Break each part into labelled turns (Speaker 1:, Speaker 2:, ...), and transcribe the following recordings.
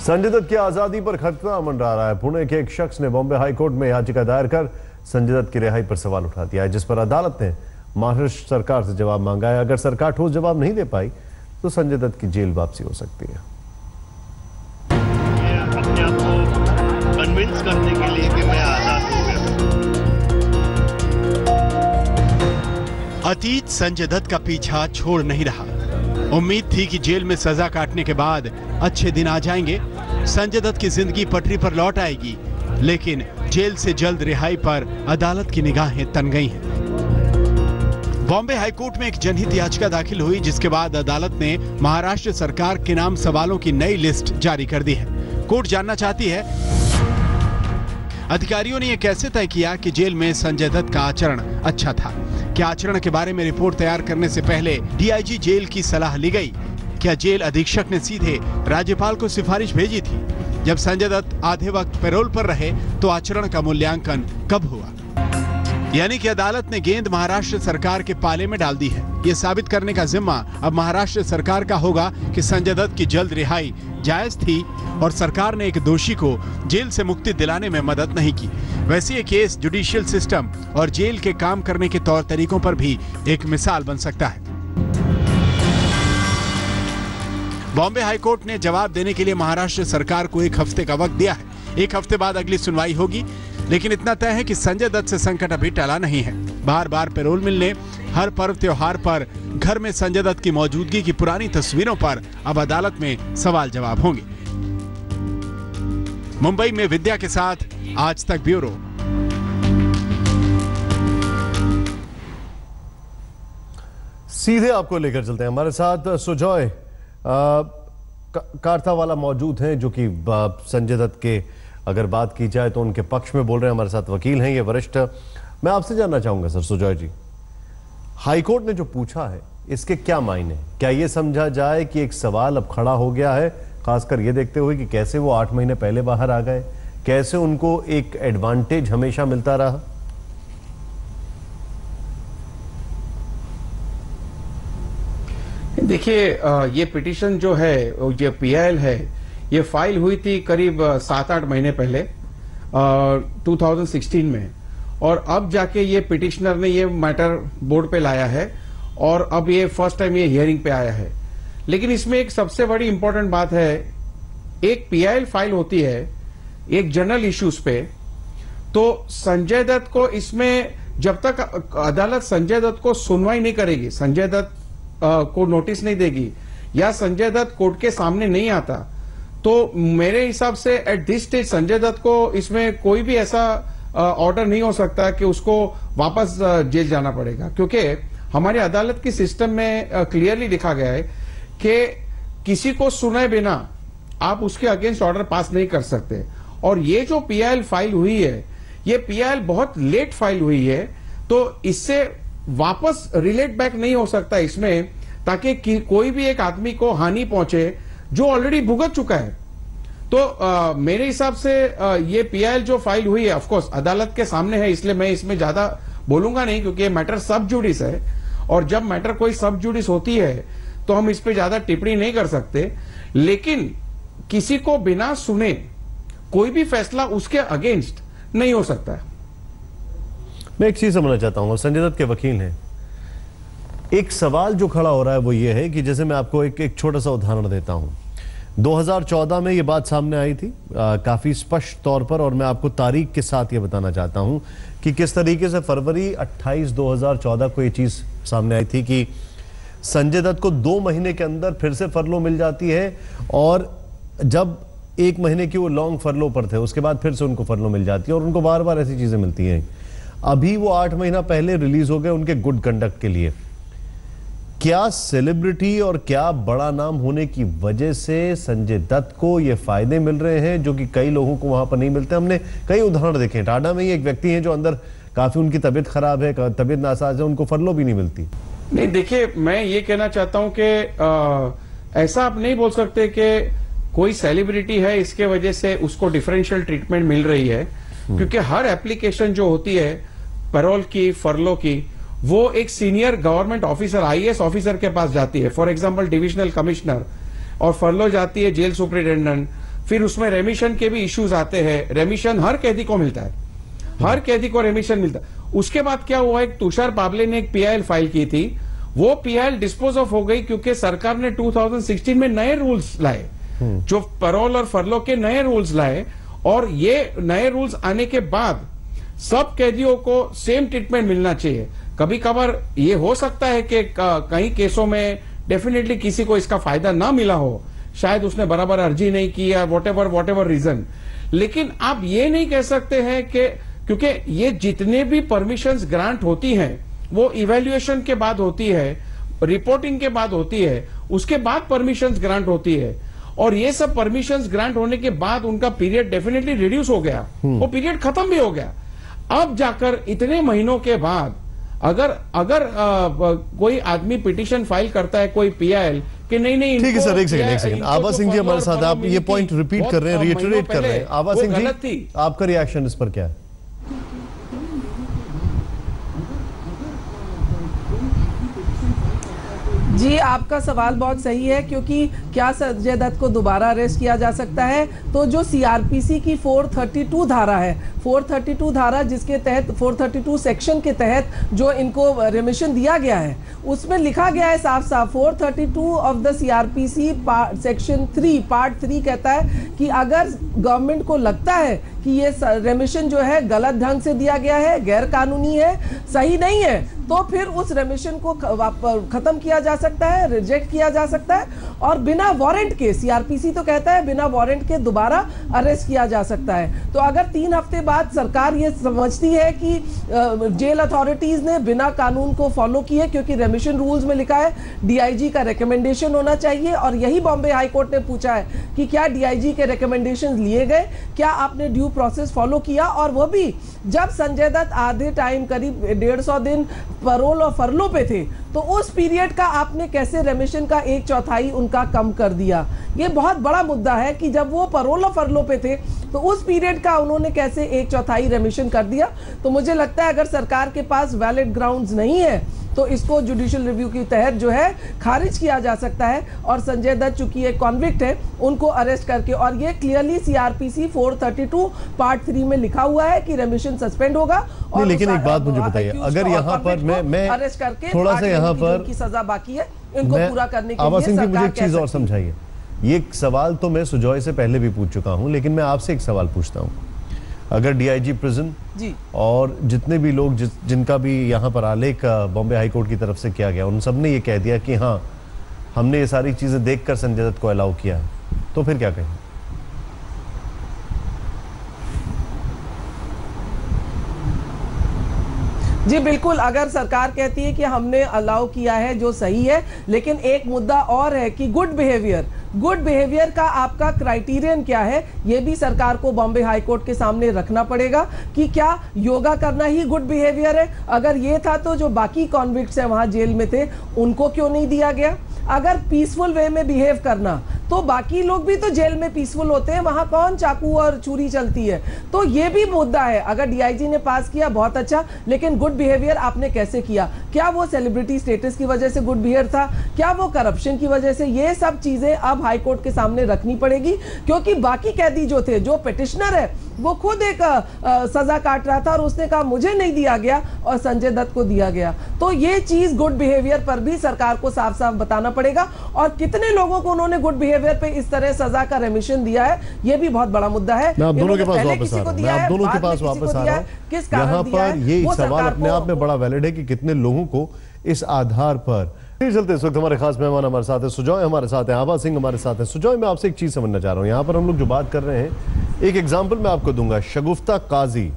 Speaker 1: संजय दत्त की आजादी पर खतरा मंडरा रहा है। पुणे के एक शख्स ने बॉम्बे हाईकोर्ट में याचिका दायर कर संजय दत्त की रिहाई पर सवाल उठा दिया है, जिस पर अदालत ने महाराष्ट्र सरकार से जवाब मांगा है। अगर सरकार ठोस जवाब नहीं दे पाई तो संजय दत्त की जेल वापसी हो सकती है।
Speaker 2: अपने आप को कन्विंस करने के लिए कि मैं आजाद हो गया।
Speaker 3: अतीत संजय दत्त का पीछा छोड़ नहीं रहा। उम्मीद थी कि जेल में सजा काटने के बाद अच्छे दिन आ जाएंगे, संजय दत्त की जिंदगी पटरी पर लौट आएगी, लेकिन जेल से जल्द रिहाई पर अदालत की निगाहें तन गई हैं। बॉम्बे हाईकोर्ट में एक जनहित याचिका दाखिल हुई, जिसके बाद अदालत ने महाराष्ट्र सरकार के नाम सवालों की नई लिस्ट जारी कर दी है। कोर्ट जानना चाहती है अधिकारियों ने यह कैसे तय किया कि जेल में संजय दत्त का आचरण अच्छा था। क्या आचरण के बारे में रिपोर्ट तैयार करने से पहले डीआईजी जेल की सलाह ली गई? क्या जेल अधीक्षक ने सीधे राज्यपाल को सिफारिश भेजी थी? जब संजय दत्त आधे वक्त पैरोल पर रहे तो आचरण का मूल्यांकन कब हुआ? यानी कि अदालत ने गेंद महाराष्ट्र सरकार के पाले में डाल दी है। यह साबित करने का जिम्मा अब महाराष्ट्र सरकार का होगा कि संजय दत्त की जल्द रिहाई जायज थी और सरकार ने एक दोषी को जेल से मुक्ति दिलाने में मदद नहीं की। वैसे ये केस जुडिशियल सिस्टम और जेल के काम करने के तौर तरीकों पर भी एक मिसाल बन सकता है। बॉम्बे हाईकोर्ट ने जवाब देने के लिए महाराष्ट्र सरकार को 1 हफ्ते का वक्त दिया है। 1 हफ्ते बाद अगली सुनवाई होगी, लेकिन इतना तय है कि संजय दत्त से संकट अभी टला नहीं है। बार बार पैरोल मिलने, हर पर्व त्योहार पर घर में संजय दत्त की मौजूदगी की पुरानी तस्वीरों पर अब अदालत में सवाल जवाब होंगे। मुंबई में विद्या के साथ आज तक ब्यूरो।
Speaker 1: सीधे आपको लेकर चलते हैं, हमारे साथ सुजॉय कारथावाला मौजूद हैं, जो कि संजय दत्त के अगर बात की जाए तो उनके पक्ष में बोल रहे हैं। हमारे साथ वकील हैं ये वरिष्ठ। मैं आपसे जानना चाहूंगा सर सुजॉय जी, हाईकोर्ट ने जो पूछा है इसके क्या मायने? क्या ये समझा जाए कि एक सवाल अब खड़ा हो गया है, खासकर ये देखते हुए कि कैसे वो 8 महीने पहले बाहर आ गए, कैसे उनको एक एडवांटेज हमेशा मिलता रहा?
Speaker 4: देखिए, ये पिटीशन जो है, ये पीआईएल है, ये फाइल हुई थी करीब 7-8 महीने पहले 2016 में, और अब जाके ये पिटिशनर ने ये मैटर बोर्ड पे लाया है और अब ये फर्स्ट टाइम ये हियरिंग पे आया है। लेकिन इसमें एक सबसे बड़ी इंपॉर्टेंट बात है, एक पीआईएल फाइल होती है एक जनरल इश्यूज पे, तो संजय दत्त को इसमें जब तक अदालत संजय दत्त को सुनवाई नहीं करेगी, संजय दत्त को नोटिस नहीं देगी या संजय दत्त कोर्ट के सामने नहीं आता, तो मेरे हिसाब से at this stage Sanjay Dutt को इसमें कोई भी ऐसा ऑर्डर नहीं हो सकता कि उसको वापस जेल जाना पड़ेगा, क्योंकि हमारी अदालत की सिस्टम में क्लियरली लिखा गया है कि किसी को सुने बिना आप उसके अगेंस्ट ऑर्डर पास नहीं कर सकते। और ये जो पीआईएल फाइल हुई है, ये पीआईएल बहुत लेट फाइल हुई है, तो इससे वापस रिलेट बैक नहीं हो सकता इसमें, ताकि कोई भी एक आदमी को हानि पहुंचे जो ऑलरेडी भुगत चुका है। तो मेरे हिसाब से ये पीआईएल जो फाइल हुई है, ऑफ कोर्स अदालत के सामने है, इसलिए मैं इसमें ज्यादा बोलूंगा नहीं, क्योंकि ये मैटर सब जुडिस है, और जब मैटर कोई सब जुडिस होती है तो हम इस पे ज्यादा टिप्पणी नहीं कर सकते। लेकिन किसी को बिना सुने कोई भी फैसला उसके अगेंस्ट नहीं हो सकता।
Speaker 1: मैं एक चीज समझना चाहता हूं, संजय दत्त के वकील हैं, एक सवाल जो खड़ा हो रहा है वो ये है कि जैसे मैं आपको एक छोटा सा उदाहरण देता हूं। 2014 में ये बात सामने आई थी काफी स्पष्ट तौर पर, और मैं आपको तारीख के साथ ये बताना चाहता हूं कि किस तरीके से फरवरी 28, 2014 को ये चीज सामने आई थी कि संजय दत्त को 2 महीने के अंदर फिर से फरलो मिल जाती है, और जब 1 महीने की वो लॉन्ग फरलो पर थे उसके बाद फिर से उनको फरलो मिल जाती है, और उनको बार बार ऐसी चीजें मिलती हैं। अभी वो 8 महीना पहले रिलीज हो गए उनके गुड कंडक्ट के लिए। क्या सेलिब्रिटी और क्या बड़ा नाम होने की वजह से संजय दत्त को ये फायदे मिल रहे हैं जो कि कई लोगों को वहां पर नहीं मिलते? हमने कई उदाहरण देखे। टाटा में ही एक व्यक्ति है जो अंदर काफी उनकी तबीयत खराब है, तबीयत नासाज है, उनको फरलो भी नहीं मिलती।
Speaker 4: नहीं, देखिए, मैं ये कहना चाहता हूं कि ऐसा आप नहीं बोल सकते कि कोई सेलिब्रिटी है इसके वजह से उसको डिफरेंशियल ट्रीटमेंट मिल रही है, क्योंकि हर एप्लीकेशन जो होती है पैरोल की, फरलो की, वो एक senior government officer, IAS officer के पास जाती है, फॉर एग्जांपल डिविजनल कमिश्नर, और फरलो जाती है जेल सुपरिटेंडेंट, फिर उसमें रेमिशन के भी इश्यूज आते हैं। रेमिशन हर कैदी को मिलता है, हर कैदी को रेमिशन मिलता है। उसके बाद क्या हुआ, एक तुषार बाबले ने एक पीआईएल फाइल की थी, वो पीआईएल डिस्पोज ऑफ हो गई क्योंकि सरकार ने 2016 में नए रूल्स लाए, जो पैरोल और फरलो के नए रूल्स लाए, और ये नए रूल्स आने के बाद सब कैदियों को सेम ट्रीटमेंट मिलना चाहिए। कभी कभार ये हो सकता है कि कई केसों में डेफिनेटली किसी को इसका फायदा ना मिला हो, शायद उसने बराबर अर्जी नहीं की या वॉट एवर रीजन, लेकिन आप ये नहीं कह सकते हैं कि क्योंकि ये जितने भी परमिशंस ग्रांट होती हैं वो इवैल्यूएशन के बाद होती है, रिपोर्टिंग के बाद होती है, उसके बाद परमिशंस ग्रांट होती है, और ये सब परमिशंस ग्रांट होने के बाद उनका पीरियड डेफिनेटली रिड्यूस हो गया, वो पीरियड खत्म भी हो गया। अब जाकर इतने महीनों के बाद अगर कोई आदमी पिटीशन फाइल करता है, कोई पीआईएल कि नहीं,
Speaker 1: ठीक है सर, एक सेकंड आभा सिंह जी हमारे साथ, आप ये पॉइंट रिपीट कर रहे हैं, रिइटरेट कर रहे हैं। आभा सिंह जी, आपका रिएक्शन इस पर क्या है?
Speaker 5: जी, आपका सवाल बहुत सही है, क्योंकि क्या संजय दत्त को दोबारा अरेस्ट किया जा सकता है? तो जो सीआरपीसी की 432 धारा है, 432 धारा जिसके तहत 432 सेक्शन के तहत जो इनको रिमिशन दिया गया है, उसमें लिखा गया है साफ साफ, 432 of the CrPC section 3 part 3 कहता है कि अगर गवर्नमेंट को लगता है कि ये रेमिशन जो है गलत ढंग से दिया गया है, गैर कानूनी है, सही नहीं है, तो फिर उस रेमिशन को खत्म किया जा सकता है, रिजेक्ट किया जा सकता है, और बिना वारंट के, सीआरपीसी तो कहता है बिना वारंट के दोबारा अरेस्ट किया जा सकता है। तो अगर 3 हफ्ते बाद सरकार ये समझती है कि जेल अथॉरिटीज ने बिना कानून को फॉलो किए, क्योंकि रेमिशन रूल्स में लिखा है डीआईजी का रिकमेंडेशन होना चाहिए, और यही बॉम्बे हाई कोर्ट ने पूछा है कि क्या डीआईजी के रिकमेंडेशन लिए गए, क्या आपने ड्यू प्रोसेस फॉलो किया, और वो भी जब संजय दत्त आधे टाइम करीब 150 दिन पैरोल और फरलो पे थे, तो उस पीरियड का आपने कैसे रेमिशन का 1/4 उनका कम कर दिया। ये बहुत बड़ा मुद्दा है कि जब वो पैरोल और फरलो पे थे तो उस पीरियड का उन्होंने कैसे 1/4 रेमिशन कर दिया। तो मुझे लगता है अगर सरकार के पास वैलिड ग्राउंड्स नहीं है तो इसको जुडिशियल रिव्यू के तहत जो है खारिज किया जा सकता है, और संजय दत्त चूंकि एक कॉन्विक्ट है उनको अरेस्ट करके, और ये क्लियरली सीआरपीसी 432 पार्ट 3 में लिखा हुआ है कि रेमिशन सस्पेंड होगा। और
Speaker 1: लेकिन एक बात मुझे बताइए, अगर यहाँ पर मैं
Speaker 5: अरेस्ट करके
Speaker 1: थोड़ा सा यहाँ पर
Speaker 5: की सजा बाकी है, इनको पूरा करने के लिए
Speaker 1: मुझे एक चीज और समझाइए। ये सवाल तो मैं सुजॉय से पहले भी पूछ चुका हूँ, लेकिन मैं आपसे एक सवाल पूछता हूँ। अगर डीआईजी प्रिजन और जितने भी लोग जिनका भी यहाँ पर आलेख बॉम्बे हाई कोर्ट की तरफ से किया गया, उन सब ने ये कह दिया कि हाँ हमने ये सारी चीजें देखकर संजय दत्त को अलाउ किया, तो फिर क्या कहें?
Speaker 5: जी बिल्कुल, अगर सरकार कहती है कि हमने अलाउ किया है जो सही है, लेकिन एक मुद्दा और है कि गुड बिहेवियर का आपका क्राइटेरियन क्या है, ये भी सरकार को बॉम्बे हाई कोर्ट के सामने रखना पड़ेगा कि क्या योगा करना ही गुड बिहेवियर है। अगर ये था तो जो बाकी कॉन्विक्ट्स हैं वहां जेल में थे उनको क्यों नहीं दिया गया? अगर पीसफुल वे में बिहेव करना, तो बाकी लोग भी तो जेल में पीसफुल होते हैं, वहां कौन चाकू और छुरी चलती है? तो ये भी मुद्दा है। अगर डीआईजी ने पास किया बहुत अच्छा, लेकिन गुड बिहेवियर आपने कैसे किया? क्या वो सेलिब्रिटी स्टेटस की वजह से गुड बिहेवियर था? क्या वो करप्शन की वजह से? ये सब चीजें अब हाई कोर्ट के सामने रखनी पड़ेगी, क्योंकि बाकी कैदी जो थे, जो पिटिशनर है वो खुद एक सजा काट रहा था और उसने कहा मुझे नहीं दिया गया और संजय दत्त को दिया गया। तो ये चीज गुड बिहेवियर पर भी सरकार को साफ साफ बताना पड़ेगा, और कितने लोगों को उन्होंने गुड बिहेवियर पे इस तरह सजा का रेमिशन दिया है, ये भी बहुत बड़ा मुद्दा है।
Speaker 1: मैं आप दोनों के पास वापस आ रहा हूं।
Speaker 5: किस
Speaker 1: यहाँ पर ये सवाल अपने आप में बड़ा वैलिड है कि कितने लोगों को इस आधार पर। चलते इस वक्त हमारे खास मेहमान हमारे साथ है सुजॉय, हमारे साथ है आभा सिंह, हमारे साथ है। सुजॉय, मैं आपसे एक चीज समझना चाह रहा हूं। यहाँ पर हम लोग जो बात कर रहे हैं, एक एग्जाम्पल मैं आपको दूंगा। शगुफ्ता काजी,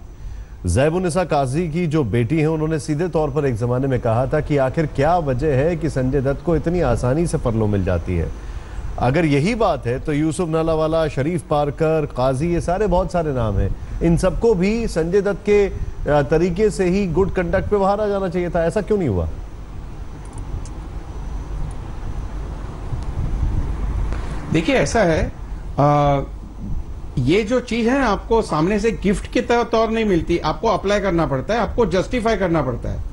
Speaker 1: ज़ैबुन्निसा काजी की जो बेटी है, उन्होंने सीधे तौर पर एक जमाने में कहा था कि आखिर क्या वजह है कि संजय दत्त को इतनी आसानी से फरलो मिल जाती है। अगर यही बात है तो यूसुफ नालावाला, शरीफ पारकर, काजी, ये सारे बहुत सारे नाम हैं, इन सबको भी संजय दत्त के तरीके से ही गुड कंडक्ट पे बाहर आ जाना चाहिए था। ऐसा क्यों नहीं हुआ?
Speaker 4: देखिए, ऐसा है, ये जो चीज है आपको सामने से गिफ्ट के तौर नहीं मिलती, आपको अप्लाई करना पड़ता है, आपको जस्टिफाई करना पड़ता है।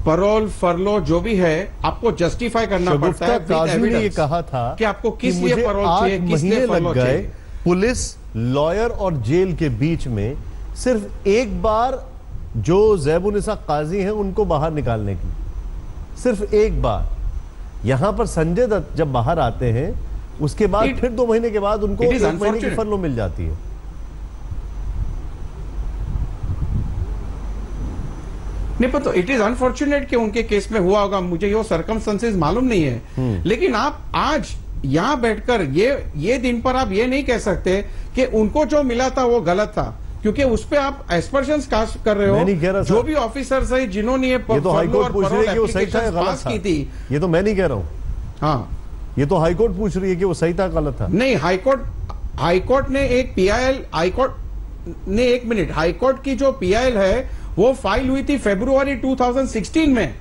Speaker 4: पैरोल फरलो जो भी है आपको जस्टिफाई करना पड़ता है।
Speaker 1: काजी ने ये कहा था
Speaker 4: कि आपको किस लिए पैरोल चाहिए, किस लिए फरलो चाहिए।
Speaker 1: पुलिस, लॉयर और जेल के बीच में सिर्फ एक बार जो ज़ैबुन्निसा काजी हैं उनको बाहर निकालने की, सिर्फ एक बार। यहां पर संजय दत्त जब बाहर आते हैं उसके बाद फिर 2 महीने के बाद उनको 1 महीने की फरलो मिल जाती है।
Speaker 4: नहीं पता, इट इज अनफॉर्चुनेट कि उनके केस में हुआ होगा, मुझे वो सर्कमस्टेंसेस मालूम नहीं है। लेकिन आप आज यहां बैठकर ये दिन पर आप ये नहीं कह सकते कि उनको जो मिला था वो गलत था, क्योंकि उस पे आप एस्पर्शंस कास्ट कर रहे हो।
Speaker 1: मैं नहीं कह रहा
Speaker 4: जो भी ऑफिसर्स है जिन्होंने ये
Speaker 1: तो हाईकोर्ट पूछ रही है कि वो सही था या गलत था,
Speaker 4: थी,
Speaker 1: ये तो मैं नहीं कह रहा हूं।
Speaker 4: हाँ,
Speaker 1: ये तो हाईकोर्ट पूछ रही है कि वो सही था गलत था।
Speaker 4: नहीं, हाईकोर्ट ने एक पीआईएल, हाईकोर्ट की जो पीआईएल है वो फाइल हुई थी फरवरी 2016 में।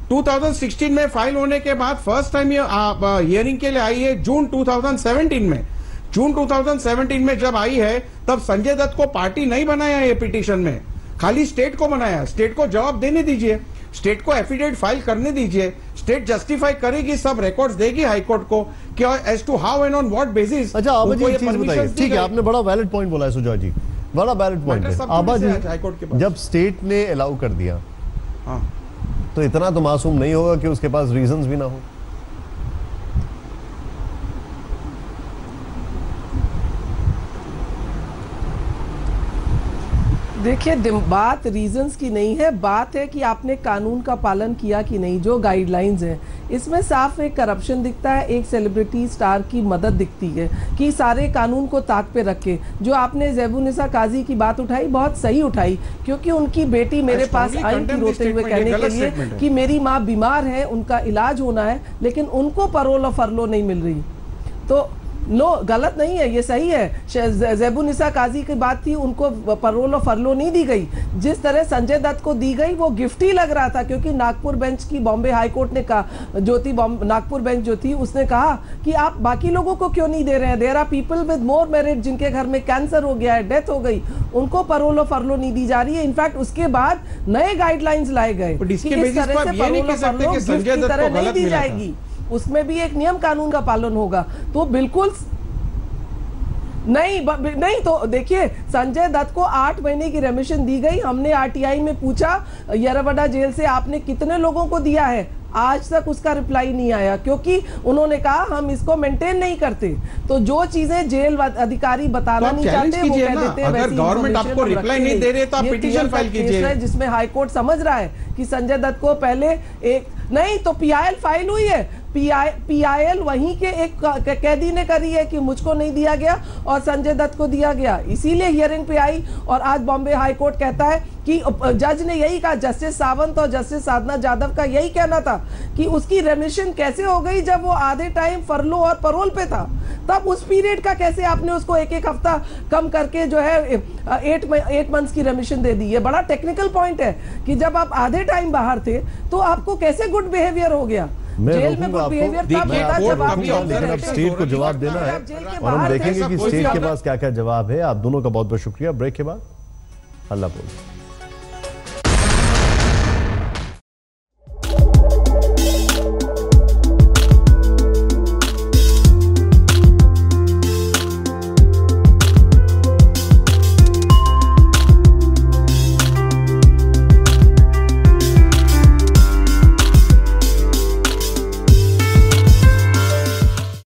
Speaker 4: 2016 में फाइल होने के बाद फर्स्ट टाइम ये हियरिंग के लिए आई है जून 2017 में। जून 2017 में जब आई है तब संजय दत्त को पार्टी नहीं बनाया ये पिटीशन में, खाली स्टेट को बनाया। स्टेट को जवाब देने दीजिए, स्टेट को एफिडेविट फाइल करने दीजिए, स्टेट जस्टिफाई करेगी, सब रिकॉर्ड्स देगी हाईकोर्ट को कि as to how and on what basis.
Speaker 1: अच्छा आबा जी एक चीज बताइए, ठीक है आपने बड़ा वैलिड पॉइंट बोला है सुजॉय जी, बड़ा वैलिड पॉइंट है। आबा जी जब स्टेट ने अलाउ कर दिया,
Speaker 4: हाँ,
Speaker 1: तो इतना तो मासूम नहीं होगा कि उसके पास रीजंस भी ना हो।
Speaker 5: देखिए, बात रीजंस की नहीं है, बात है कि आपने कानून का पालन किया कि नहीं। जो गाइडलाइंस हैं इसमें साफ एक करप्शन दिखता है, एक सेलिब्रिटी स्टार की मदद दिखती है कि सारे कानून को ताक पे रख के। जो आपने ज़ैबुन्निसा काजी की बात उठाई, बहुत सही उठाई, क्योंकि उनकी बेटी मेरे पास आई थी रोते हुए कहने के लिए कि मेरी माँ बीमार है, उनका इलाज होना है, लेकिन उनको पैरोल और फरलो नहीं मिल रही। तो नो, गलत नहीं है, ये सही है। ज़ैबुन्निसा काजी की बात थी, उनको पैरोल और फरलो नहीं दी गई। जिस तरह संजय दत्त को दी गई वो गिफ्ट ही लग रहा था, क्योंकि नागपुर बेंच की, बॉम्बे हाई कोर्ट ने कहा, नागपुर बेंच जो थी उसने कहा कि आप बाकी लोगों को क्यों नहीं दे रहे हैं। There are people with more merit, जिनके घर में कैंसर हो गया है, डेथ हो गई, उनको पैरोल और फरलो नहीं दी जा रही है। इनफैक्ट उसके बाद नए गाइडलाइंस लाए गए कि इस तरह से पैरोल और फरलो गिफ्ट की तरह नहीं दी जाएगी, उसमें भी एक नियम कानून का पालन होगा। तो बिल्कुल नहीं तो देखिए, संजय दत्त को 8 महीने की रेमिशन दी गई। हमने आरटीआई में पूछा येरवडा जेल से, आपने कितने लोगों को दिया है, आज तक उसका रिप्लाई नहीं आया, क्योंकि उन्होंने कहा हम इसको मेंटेन नहीं करते। तो जो चीजें जेल अधिकारी बताना नहीं चाहते वो कह देते हैं।
Speaker 4: अगर गवर्नमेंट आपको रिप्लाई नहीं दे रहे तो आप पिटीशन फाइल कीजिए,
Speaker 5: जिसमें हाईकोर्ट समझ रहा है कि संजय दत्त को पहले एक नहीं तो पीआईएल फाइल हुई है, पीआईएल वहीं के एक कैदी ने करी है कि मुझको नहीं दिया गया और संजय दत्त को दिया गया, इसीलिए हियरिंग पे आई। और आज बॉम्बे हाई कोर्ट कहता है कि जज ने यही कहा, जस्टिस सावंत और जस्टिस साधना जाधव का यही कहना था कि उसकी रेमिशन कैसे हो गई जब वो आधे टाइम फरलो और पैरोल पे था, तब उस पीरियड का कैसे आपने उसको एक हफ्ता कम करके जो है 8 मंथ्स की रेमिशन दे दी। ये बड़ा टेक्निकल पॉइंट है कि जब आप आधे टाइम बाहर थे तो आपको कैसे गुड बिहेवियर हो गया। जेल में गुड बिहेवियर तब होता जब आप
Speaker 1: स्टेट को जवाब देना है, और हम देखेंगे कि स्टेट के पास क्या क्या जवाब है। आप दोनों का बहुत बहुत शुक्रिया। ब्रेक के बाद अल्लाह हाफ़िज़।